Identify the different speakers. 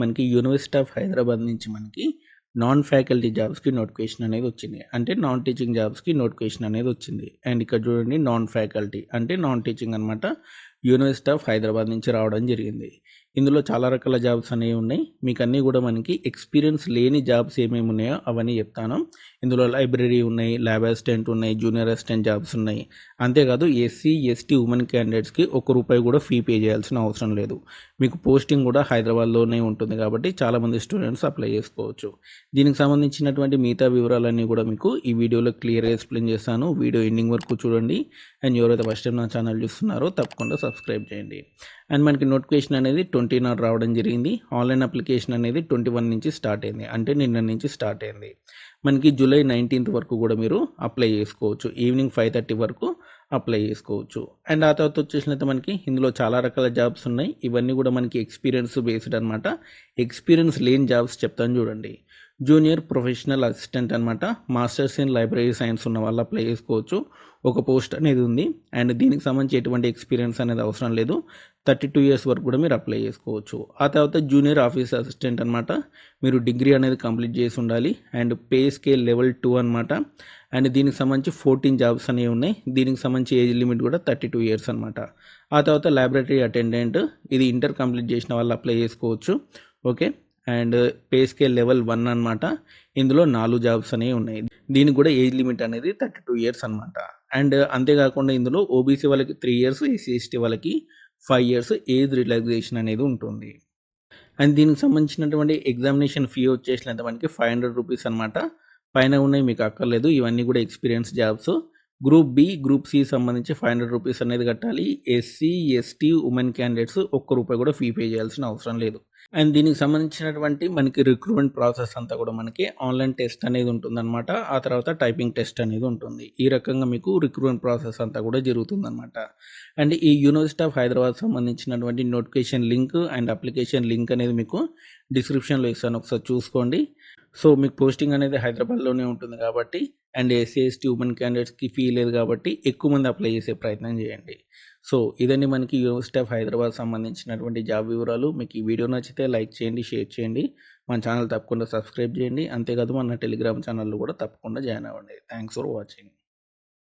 Speaker 1: మనకి university of Hyderabad నుంచి మనకి నాన్ ఫ్యాకల్టీ జాబ్స్కి నోటిఫికేషన్ అనేది వచ్చింది. అంటే నాన్ టీచింగ్ జాబ్స్కి నోటిఫికేషన్ అనేది వచ్చింది. అండ్ ఇక్కడ చూడండి, నాన్ ఫ్యాకల్టీ అంటే నాన్ టీచింగ్ అనమాట. యూనివర్సిటీ ఆఫ్ హైదరాబాద్ నుంచి రావడం జరిగింది. ఇందులో చాలా రకాల జాబ్స్ అనేవి ఉన్నాయి. మీకు అన్నీ కూడా మనకి ఎక్స్పీరియన్స్ లేని జాబ్స్ ఏమేమి ఉన్నాయో అవన్నీ చెప్తాను. ఇందులో లైబ్రరీ ఉన్నాయి, ల్యాబ్ అసిస్టెంట్ ఉన్నాయి, జూనియర్ అసిస్టెంట్ జాబ్స్ ఉన్నాయి. అంతేకాదు ఎస్సీ ఎస్టీ ఉమెన్ క్యాండిడేట్స్కి ₹1 కూడా ఫీ పే చేయాల్సిన అవసరం లేదు. మీకు పోస్టింగ్ కూడా హైదరాబాద్లోనే ఉంటుంది కాబట్టి చాలామంది స్టూడెంట్స్ అప్లై చేసుకోవచ్చు. దీనికి సంబంధించినటువంటి మిగతా వివరాలన్నీ కూడా మీకు ఈ వీడియోలో క్లియర్గా ఎక్స్ప్లెయిన్ చేస్తాను. వీడియో ఎండింగ్ వరకు చూడండి. అండ్ ఎవరైతే ఫస్ట్ టైం నా ఛానల్ చూస్తున్నారో తప్పకుండా సబ్స్క్రైబ్ చేయండి. అండ్ మనకి నోటిఫికేషన్ అనేది 20 నాడు రావడం జరిగింది. ఆన్లైన్ అప్లికేషన్ అనేది 21 నుంచి స్టార్ట్ అయింది. అంటే నిన్న నుంచి స్టార్ట్ అయింది. మనకి జూలై 19th వరకు కూడా మీరు అప్లై చేసుకోవచ్చు. ఈవినింగ్ 5:30 వరకు అప్లై చేసుకోవచ్చు. అండ్ ఆ తర్వాత వచ్చేసినట్టు మనకి ఇందులో చాలా రకాల జాబ్స్ ఉన్నాయి. ఇవన్నీ కూడా మనకి ఎక్స్పీరియన్స్ బేస్డ్ అనమాట. ఎక్స్పీరియన్స్ లేని జాబ్స్ చెప్తాను చూడండి. జూనియర్ ప్రొఫెషనల్ అసిస్టెంట్ అనమాట. మాస్టర్స్ ఇన్ లైబ్రరీ సైన్స్ ఉన్న వాళ్ళు అప్లై చేసుకోవచ్చు. ఒక పోస్ట్ అనేది ఉంది. అండ్ దీనికి సంబంధించి ఎటువంటి ఎక్స్పీరియన్స్ అనేది అవసరం లేదు. 32 years వరకు కూడా మీరు అప్లై చేసుకోవచ్చు. ఆ తర్వాత జూనియర్ ఆఫీస్ అసిస్టెంట్ అనమాట. మీరు డిగ్రీ అనేది కంప్లీట్ చేసి ఉండాలి. అండ్ పే స్కేల్ లెవెల్ 2 అనమాట. అండ్ దీనికి సంబంధించి 14 జాబ్స్ అనేవి ఉన్నాయి. దీనికి సంబంధించి ఏజ్ లిమిట్ కూడా 32 years అనమాట. ఆ తర్వాత ల్యాబొరేటరీ అటెండెంట్, ఇది ఇంటర్ కంప్లీట్ చేసిన వాళ్ళు అప్లై చేసుకోవచ్చు. Okay. And pay scale level 1 అనమాట. ఇందులో 4 జాబ్స్ అనేవి ఉన్నాయి. దీనికి కూడా ఏజ్ లిమిట్ అనేది 32 years అనమాట. అండ్ అంతేకాకుండా ఇందులో ఓబీసీ వాళ్ళకి 3 years, ఎస్సీ ఎస్టీ వాళ్ళకి 5 years ఏజ్ రిలాక్సేషన్ అనేది ఉంటుంది. అండ్ దీనికి సంబంధించినటువంటి ఎగ్జామినేషన్ ఫీ వచ్చేసినంత మనకి ₹500 అనమాట. పైన ఉన్నాయి మీకు అక్కర్లేదు. ఇవన్నీ కూడా experience jobs. Group B, group C సంబంధించి ₹500 అనేది కట్టాలి. ఎస్సీ ఎస్టీ ఉమెన్ క్యాండిడేట్స్ ₹1 కూడా ఫీ పే చేయాల్సిన అవసరం లేదు. అండ్ దీనికి సంబంధించినటువంటి మనకి రిక్రూట్మెంట్ ప్రాసెస్ అంతా కూడా మనకి ఆన్లైన్ టెస్ట్ అనేది ఉంటుందన్నమాట. ఆ తర్వాత టైపింగ్ టెస్ట్ అనేది ఉంటుంది. ఈ రకంగా మీకు రిక్రూట్మెంట్ ప్రాసెస్ అంతా కూడా జరుగుతుందన్నమాట. అండ్ ఈ యూనివర్సిటీ ఆఫ్ హైదరాబాద్ సంబంధించినటువంటి notification link and application link అనేది మీకు డిస్క్రిప్షన్లో ఇస్తాను, ఒకసారి చూసుకోండి. సో మీకు పోస్టింగ్ అనేది హైదరాబాద్లోనే ఉంటుంది కాబట్టి, అండ్ ఎస్సీ ఎస్టీ ఉమెన్ క్యాండిడేట్స్కి ఫీ లేదు కాబట్టి ఎక్కువ మంది అప్లై చేసే ప్రయత్నం చేయండి. సో ఇదండి మనకి యూనివర్సిటీ ఆఫ్ హైదరాబాద్ సంబంధించినటువంటి జాబ్ వివరాలు. మీకు ఈ వీడియో నచ్చితే లైక్ చేయండి, షేర్ చేయండి. మన ఛానల్ తప్పకుండా సబ్స్క్రైబ్ చేయండి. అంతేకాదు మన టెలిగ్రామ్ ఛానల్లో కూడా తప్పకుండా జాయిన్ అవ్వండి. Thanks for watching.